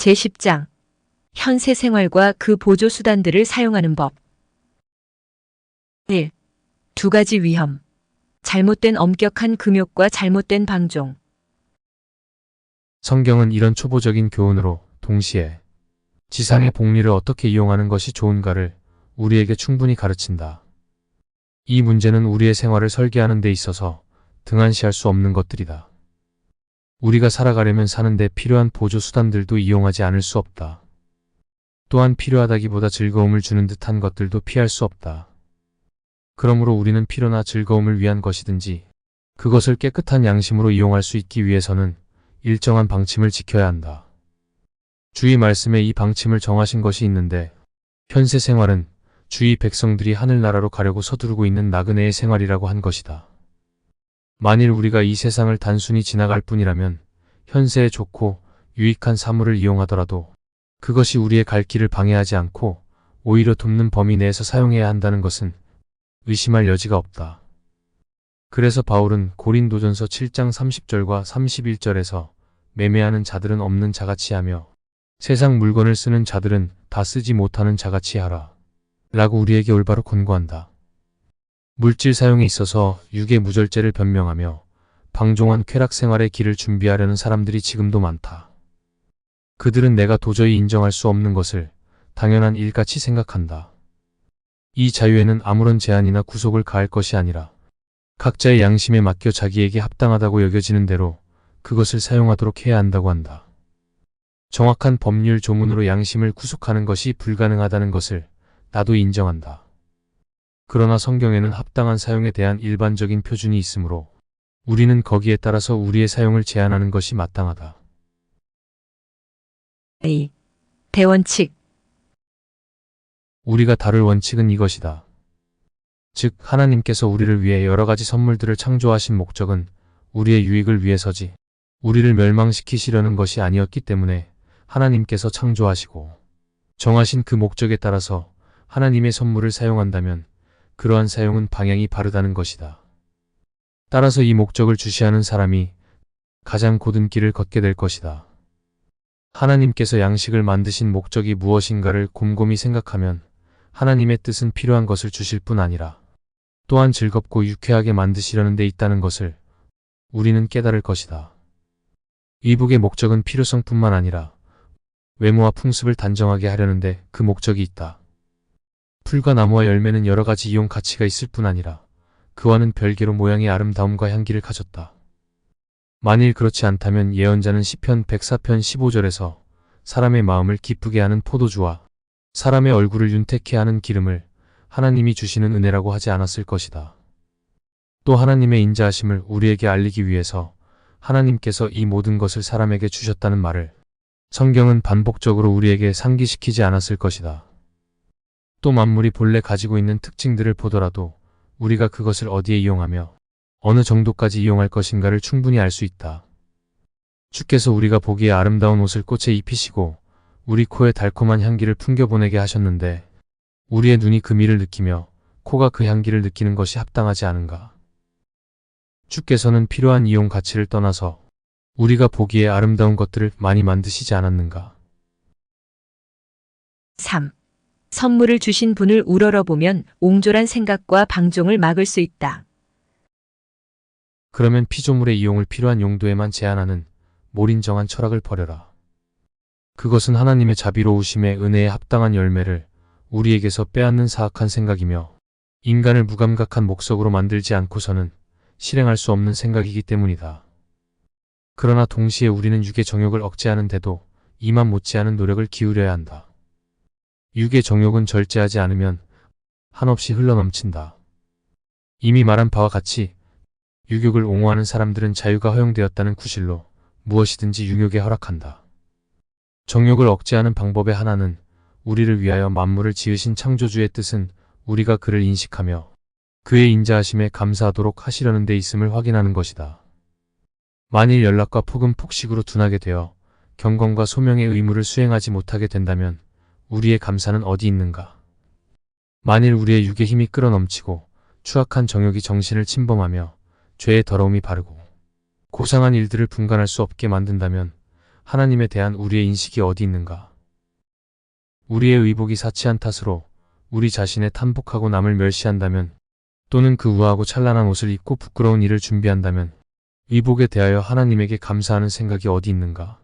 제10장 현세 생활과 그 보조 수단들을 사용하는 법. 1. 두 가지 위험. 잘못된 엄격한 금욕과 잘못된 방종. 성경은 이런 초보적인 교훈으로 동시에 지상의 복리를 어떻게 이용하는 것이 좋은가를 우리에게 충분히 가르친다. 이 문제는 우리의 생활을 설계하는 데 있어서 등한시할 수 없는 것들이다. 우리가 살아가려면 사는 데 필요한 보조 수단들도 이용하지 않을 수 없다. 또한 필요하다기보다 즐거움을 주는 듯한 것들도 피할 수 없다. 그러므로 우리는 필요나 즐거움을 위한 것이든지 그것을 깨끗한 양심으로 이용할 수 있기 위해서는 일정한 방침을 지켜야 한다. 주의 말씀에 이 방침을 정하신 것이 있는데 현세 생활은 주의 백성들이 하늘나라로 가려고 서두르고 있는 나그네의 생활이라고 한 것이다. 만일 우리가 이 세상을 단순히 지나갈 뿐이라면 현세에 좋고 유익한 사물을 이용하더라도 그것이 우리의 갈 길을 방해하지 않고 오히려 돕는 범위 내에서 사용해야 한다는 것은 의심할 여지가 없다. 그래서 바울은 고린도전서 7장 30절과 31절에서 매매하는 자들은 없는 자같이 하며 세상 물건을 쓰는 자들은 다 쓰지 못하는 자같이 하라 라고 우리에게 올바로 권고한다. 물질 사용에 있어서 육의 무절제를 변명하며 방종한 쾌락 생활의 길을 준비하려는 사람들이 지금도 많다. 그들은 내가 도저히 인정할 수 없는 것을 당연한 일같이 생각한다. 이 자유에는 아무런 제한이나 구속을 가할 것이 아니라 각자의 양심에 맡겨 자기에게 합당하다고 여겨지는 대로 그것을 사용하도록 해야 한다고 한다. 정확한 법률 조문으로 양심을 구속하는 것이 불가능하다는 것을 나도 인정한다. 그러나 성경에는 합당한 사용에 대한 일반적인 표준이 있으므로 우리는 거기에 따라서 우리의 사용을 제한하는 것이 마땅하다. A. 대원칙. 우리가 다룰 원칙은 이것이다. 즉 하나님께서 우리를 위해 여러 가지 선물들을 창조하신 목적은 우리의 유익을 위해서지 우리를 멸망시키시려는 것이 아니었기 때문에 하나님께서 창조하시고 정하신 그 목적에 따라서 하나님의 선물을 사용한다면 그러한 사용은 방향이 바르다는 것이다. 따라서 이 목적을 주시하는 사람이 가장 곧은 길을 걷게 될 것이다. 하나님께서 양식을 만드신 목적이 무엇인가를 곰곰이 생각하면 하나님의 뜻은 필요한 것을 주실 뿐 아니라 또한 즐겁고 유쾌하게 만드시려는 데 있다는 것을 우리는 깨달을 것이다. 이북의 목적은 필요성뿐만 아니라 외모와 풍습을 단정하게 하려는데 그 목적이 있다. 풀과 나무와 열매는 여러 가지 이용 가치가 있을 뿐 아니라 그와는 별개로 모양의 아름다움과 향기를 가졌다. 만일 그렇지 않다면 예언자는 시편 104편 15절에서 사람의 마음을 기쁘게 하는 포도주와 사람의 얼굴을 윤택케 하는 기름을 하나님이 주시는 은혜라고 하지 않았을 것이다. 또 하나님의 인자하심을 우리에게 알리기 위해서 하나님께서 이 모든 것을 사람에게 주셨다는 말을 성경은 반복적으로 우리에게 상기시키지 않았을 것이다. 또 만물이 본래 가지고 있는 특징들을 보더라도 우리가 그것을 어디에 이용하며 어느 정도까지 이용할 것인가를 충분히 알 수 있다. 주께서 우리가 보기에 아름다운 옷을 꽃에 입히시고 우리 코에 달콤한 향기를 풍겨보내게 하셨는데 우리의 눈이 그 미를 느끼며 코가 그 향기를 느끼는 것이 합당하지 않은가? 주께서는 필요한 이용 가치를 떠나서 우리가 보기에 아름다운 것들을 많이 만드시지 않았는가? 3. 선물을 주신 분을 우러러보면 옹졸한 생각과 방종을 막을 수 있다. 그러면 피조물의 이용을 필요한 용도에만 제한하는 몰인정한 철학을 버려라. 그것은 하나님의 자비로우심의 은혜에 합당한 열매를 우리에게서 빼앗는 사악한 생각이며 인간을 무감각한 목석으로 만들지 않고서는 실행할 수 없는 생각이기 때문이다. 그러나 동시에 우리는 육의 정욕을 억제하는 데도 이만 못지않은 노력을 기울여야 한다. 육의 정욕은 절제하지 않으면 한없이 흘러넘친다. 이미 말한 바와 같이 유욕을 옹호하는 사람들은 자유가 허용되었다는 구실로 무엇이든지 유욕에 허락한다. 정욕을 억제하는 방법의 하나는 우리를 위하여 만물을 지으신 창조주의 뜻은 우리가 그를 인식하며 그의 인자하심에 감사하도록 하시려는 데 있음을 확인하는 것이다. 만일 연락과 폭음 폭식으로 둔하게 되어 경건과 소명의 의무를 수행하지 못하게 된다면 우리의 감사는 어디 있는가? 만일 우리의 육의 힘이 끌어넘치고 추악한 정욕이 정신을 침범하며 죄의 더러움이 바르고 고상한 일들을 분간할 수 없게 만든다면 하나님에 대한 우리의 인식이 어디 있는가? 우리의 의복이 사치한 탓으로 우리 자신에 탄복하고 남을 멸시한다면, 또는 그 우아하고 찬란한 옷을 입고 부끄러운 일을 준비한다면 의복에 대하여 하나님에게 감사하는 생각이 어디 있는가?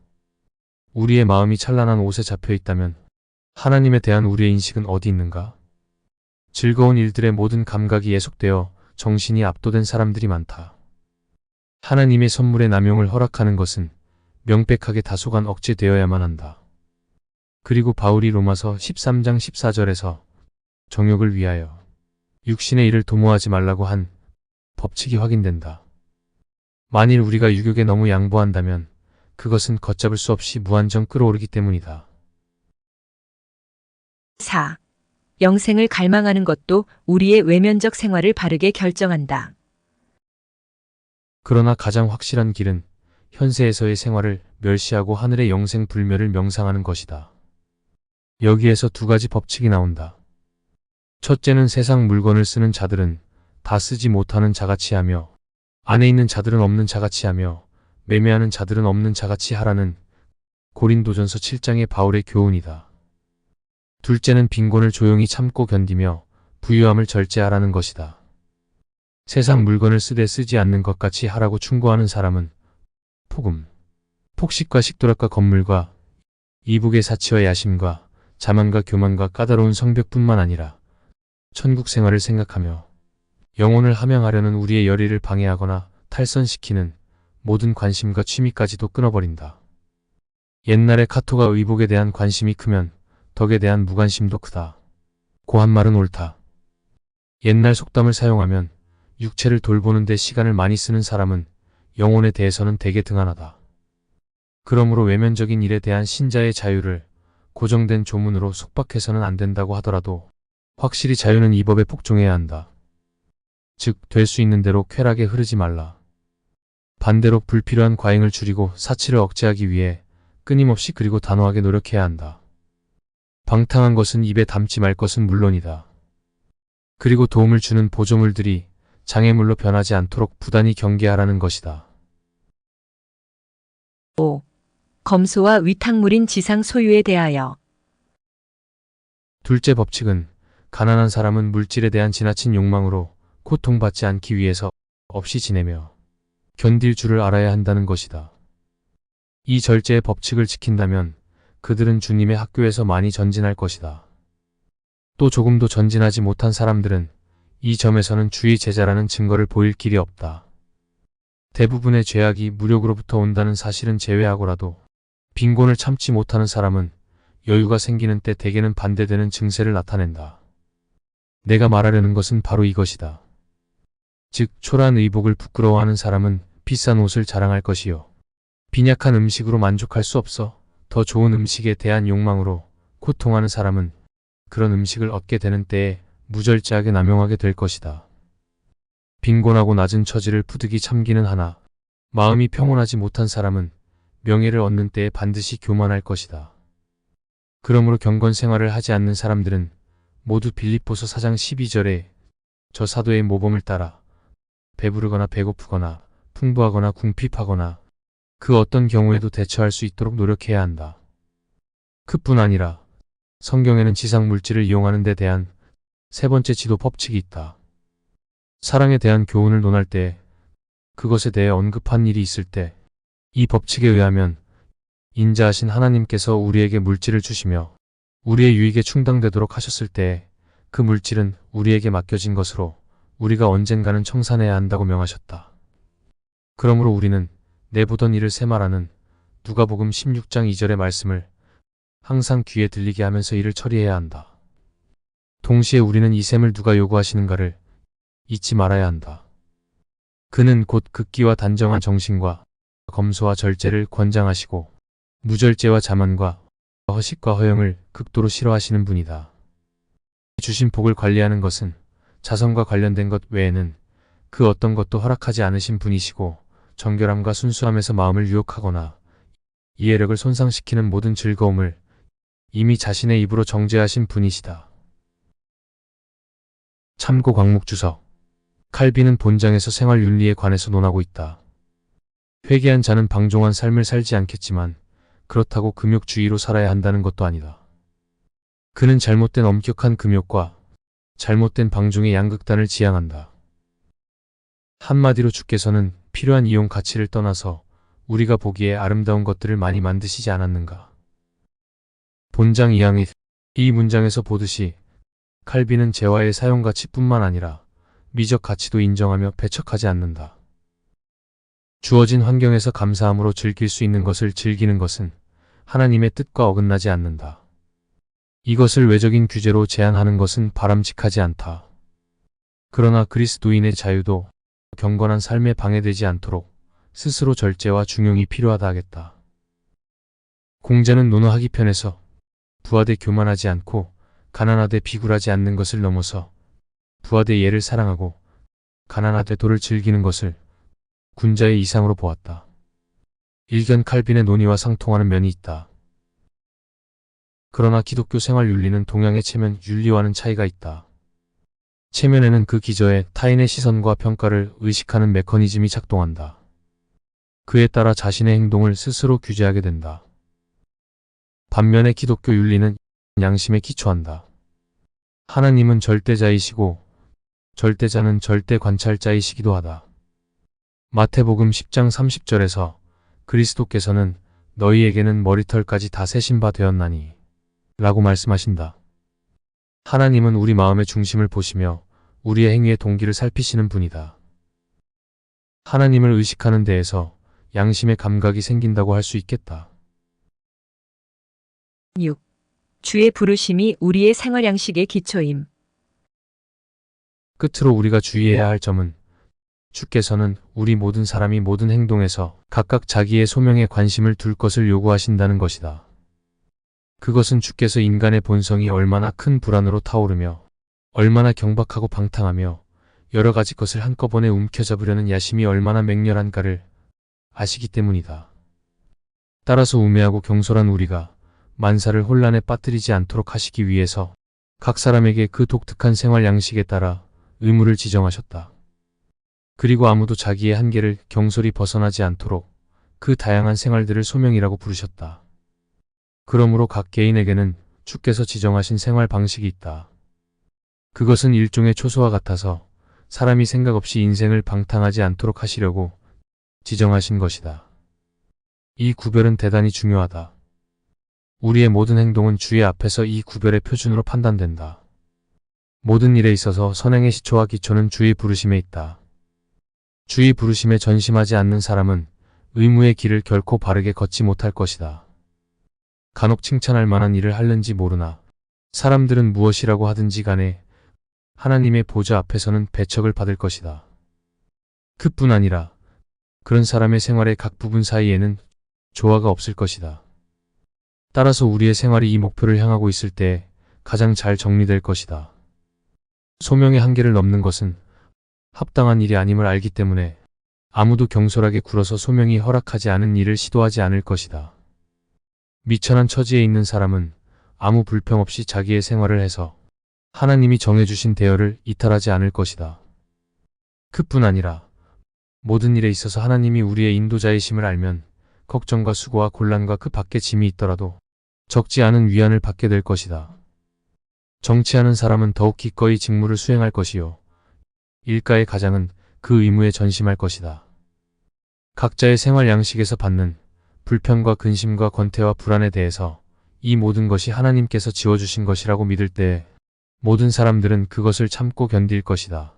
우리의 마음이 찬란한 옷에 잡혀 있다면 하나님에 대한 우리의 인식은 어디 있는가? 즐거운 일들의 모든 감각이 예속되어 정신이 압도된 사람들이 많다. 하나님의 선물의 남용을 허락하는 것은 명백하게 다소간 억제되어야만 한다. 그리고 바울이 로마서 13장 14절에서 정욕을 위하여 육신의 일을 도모하지 말라고 한 법칙이 확인된다. 만일 우리가 유욕에 너무 양보한다면 그것은 걷잡을 수 없이 무한정 끌어오르기 때문이다. 4. 영생을 갈망하는 것도 우리의 외면적 생활을 바르게 결정한다. 그러나 가장 확실한 길은 현세에서의 생활을 멸시하고 하늘의 영생 불멸을 명상하는 것이다. 여기에서 두 가지 법칙이 나온다. 첫째는 세상 물건을 쓰는 자들은 다 쓰지 못하는 자같이 하며, 안에 있는 자들은 없는 자같이 하며, 매매하는 자들은 없는 자같이 하라는 고린도전서 7장의 바울의 교훈이다. 둘째는 빈곤을 조용히 참고 견디며 부유함을 절제하라는 것이다. 세상 물건을 쓰되 쓰지 않는 것 같이 하라고 충고하는 사람은 폭음, 폭식과 식도락과 건물과 이북의 사치와 야심과 자만과 교만과 까다로운 성벽뿐만 아니라 천국 생활을 생각하며 영혼을 함양하려는 우리의 열의를 방해하거나 탈선시키는 모든 관심과 취미까지도 끊어버린다. 옛날에 카토가 의복에 대한 관심이 크면 덕에 대한 무관심도 크다. 고 한 말은 옳다. 옛날 속담을 사용하면 육체를 돌보는 데 시간을 많이 쓰는 사람은 영혼에 대해서는 되게 등한하다. 그러므로 외면적인 일에 대한 신자의 자유를 고정된 조문으로 속박해서는 안 된다고 하더라도 확실히 자유는 이 법에 복종해야 한다. 즉, 될 수 있는 대로 쾌락에 흐르지 말라. 반대로 불필요한 과잉을 줄이고 사치를 억제하기 위해 끊임없이 그리고 단호하게 노력해야 한다. 방탕한 것은 입에 담지 말 것은 물론이다. 그리고 도움을 주는 보조물들이 장애물로 변하지 않도록 부단히 경계하라는 것이다. 5. 검소와 위탁물인 지상 소유에 대하여. 둘째 법칙은 가난한 사람은 물질에 대한 지나친 욕망으로 고통받지 않기 위해서 없이 지내며 견딜 줄을 알아야 한다는 것이다. 이 절제의 법칙을 지킨다면 그들은 주님의 학교에서 많이 전진할 것이다. 또 조금도 전진하지 못한 사람들은 이 점에서는 주의 제자라는 증거를 보일 길이 없다. 대부분의 죄악이 무력으로부터 온다는 사실은 제외하고라도 빈곤을 참지 못하는 사람은 여유가 생기는 때 대개는 반대되는 증세를 나타낸다. 내가 말하려는 것은 바로 이것이다. 즉, 초라한 의복을 부끄러워하는 사람은 비싼 옷을 자랑할 것이요, 빈약한 음식으로 만족할 수 없어 더 좋은 음식에 대한 욕망으로 고통하는 사람은 그런 음식을 얻게 되는 때에 무절제하게 남용하게 될 것이다. 빈곤하고 낮은 처지를 부득이 참기는 하나 마음이 평온하지 못한 사람은 명예를 얻는 때에 반드시 교만할 것이다. 그러므로 경건 생활을 하지 않는 사람들은 모두 빌립보서 4장 12절에 저 사도의 모범을 따라 배부르거나 배고프거나 풍부하거나 궁핍하거나 그 어떤 경우에도 대처할 수 있도록 노력해야 한다. 그뿐 아니라 성경에는 지상 물질을 이용하는 데 대한 세 번째 지도 법칙이 있다. 사랑에 대한 교훈을 논할 때, 그것에 대해 언급한 일이 있을 때, 이 법칙에 의하면 인자하신 하나님께서 우리에게 물질을 주시며 우리의 유익에 충당되도록 하셨을 때 그 물질은 우리에게 맡겨진 것으로 우리가 언젠가는 청산해야 한다고 명하셨다. 그러므로 우리는 내보던 일을 세말하는 누가복음 16장 2절의 말씀을 항상 귀에 들리게 하면서 일을 처리해야 한다. 동시에 우리는 이 셈을 누가 요구하시는가를 잊지 말아야 한다. 그는 곧 극기와 단정한 정신과 검소와 절제를 권장하시고 무절제와 자만과 허식과 허영을 극도로 싫어하시는 분이다. 주신 복을 관리하는 것은 자성과 관련된 것 외에는 그 어떤 것도 허락하지 않으신 분이시고, 정결함과 순수함에서 마음을 유혹하거나 이해력을 손상시키는 모든 즐거움을 이미 자신의 입으로 정죄하신 분이시다. 참고 광목 주석. 칼빈은 본장에서 생활 윤리에 관해서 논하고 있다. 회개한 자는 방종한 삶을 살지 않겠지만 그렇다고 금욕주의로 살아야 한다는 것도 아니다. 그는 잘못된 엄격한 금욕과 잘못된 방종의 양극단을 지향한다. 한마디로 주께서는 필요한 이용 가치를 떠나서 우리가 보기에 아름다운 것들을 많이 만드시지 않았는가. 본장 2항 이 문장에서 보듯이 칼빈은 재화의 사용 가치뿐만 아니라 미적 가치도 인정하며 배척하지 않는다. 주어진 환경에서 감사함으로 즐길 수 있는 것을 즐기는 것은 하나님의 뜻과 어긋나지 않는다. 이것을 외적인 규제로 제한하는 것은 바람직하지 않다. 그러나 그리스도인의 자유도 경건한 삶에 방해되지 않도록 스스로 절제와 중용이 필요하다 하겠다. 공자는 논어하기 편에서 부하되 교만하지 않고 가난하되 비굴하지 않는 것을 넘어서 부하되 예를 사랑하고 가난하되 도를 즐기는 것을 군자의 이상으로 보았다. 일견 칼빈의 논의와 상통하는 면이 있다. 그러나 기독교 생활 윤리는 동양의 체면 윤리와는 차이가 있다. 체면에는 그 기저에 타인의 시선과 평가를 의식하는 메커니즘이 작동한다. 그에 따라 자신의 행동을 스스로 규제하게 된다. 반면에 기독교 윤리는 양심에 기초한다. 하나님은 절대자이시고 절대자는 절대 관찰자이시기도 하다. 마태복음 10장 30절에서 그리스도께서는 너희에게는 머리털까지 다 세신 바 되었나니 라고 말씀하신다. 하나님은 우리 마음의 중심을 보시며 우리의 행위의 동기를 살피시는 분이다. 하나님을 의식하는 데에서 양심의 감각이 생긴다고 할 수 있겠다. 6. 주의 부르심이 우리의 생활 양식의 기초임. 끝으로 우리가 주의해야 할 점은 주께서는 우리 모든 사람이 모든 행동에서 각각 자기의 소명에 관심을 둘 것을 요구하신다는 것이다. 그것은 주께서 인간의 본성이 얼마나 큰 불안으로 타오르며 얼마나 경박하고 방탕하며 여러 가지 것을 한꺼번에 움켜잡으려는 야심이 얼마나 맹렬한가를 아시기 때문이다. 따라서 우매하고 경솔한 우리가 만사를 혼란에 빠뜨리지 않도록 하시기 위해서 각 사람에게 그 독특한 생활 양식에 따라 의무를 지정하셨다. 그리고 아무도 자기의 한계를 경솔히 벗어나지 않도록 그 다양한 생활들을 소명이라고 부르셨다. 그러므로 각 개인에게는 주께서 지정하신 생활 방식이 있다. 그것은 일종의 초소와 같아서 사람이 생각 없이 인생을 방탕하지 않도록 하시려고 지정하신 것이다. 이 구별은 대단히 중요하다. 우리의 모든 행동은 주의 앞에서 이 구별의 표준으로 판단된다. 모든 일에 있어서 선행의 시초와 기초는 주의 부르심에 있다. 주의 부르심에 전심하지 않는 사람은 의무의 길을 결코 바르게 걷지 못할 것이다. 간혹 칭찬할 만한 일을 하는지 모르나 사람들은 무엇이라고 하든지 간에 하나님의 보좌 앞에서는 배척을 받을 것이다. 그뿐 아니라 그런 사람의 생활의 각 부분 사이에는 조화가 없을 것이다. 따라서 우리의 생활이 이 목표를 향하고 있을 때 가장 잘 정리될 것이다. 소명의 한계를 넘는 것은 합당한 일이 아님을 알기 때문에 아무도 경솔하게 굴어서 소명이 허락하지 않은 일을 시도하지 않을 것이다. 미천한 처지에 있는 사람은 아무 불평 없이 자기의 생활을 해서 하나님이 정해주신 대열을 이탈하지 않을 것이다. 그뿐 아니라 모든 일에 있어서 하나님이 우리의 인도자이심을 알면 걱정과 수고와 곤란과 그 밖의 짐이 있더라도 적지 않은 위안을 받게 될 것이다. 정치하는 사람은 더욱 기꺼이 직무를 수행할 것이요. 일가의 가장은 그 의무에 전심할 것이다. 각자의 생활 양식에서 받는 불편과 근심과 권태와 불안에 대해서 이 모든 것이 하나님께서 지어주신 것이라고 믿을 때 모든 사람들은 그것을 참고 견딜 것이다.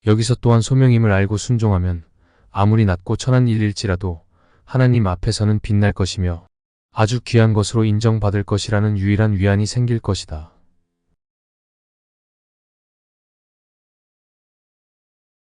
여기서 또한 소명임을 알고 순종하면 아무리 낮고 천한 일일지라도 하나님 앞에서는 빛날 것이며 아주 귀한 것으로 인정받을 것이라는 유일한 위안이 생길 것이다.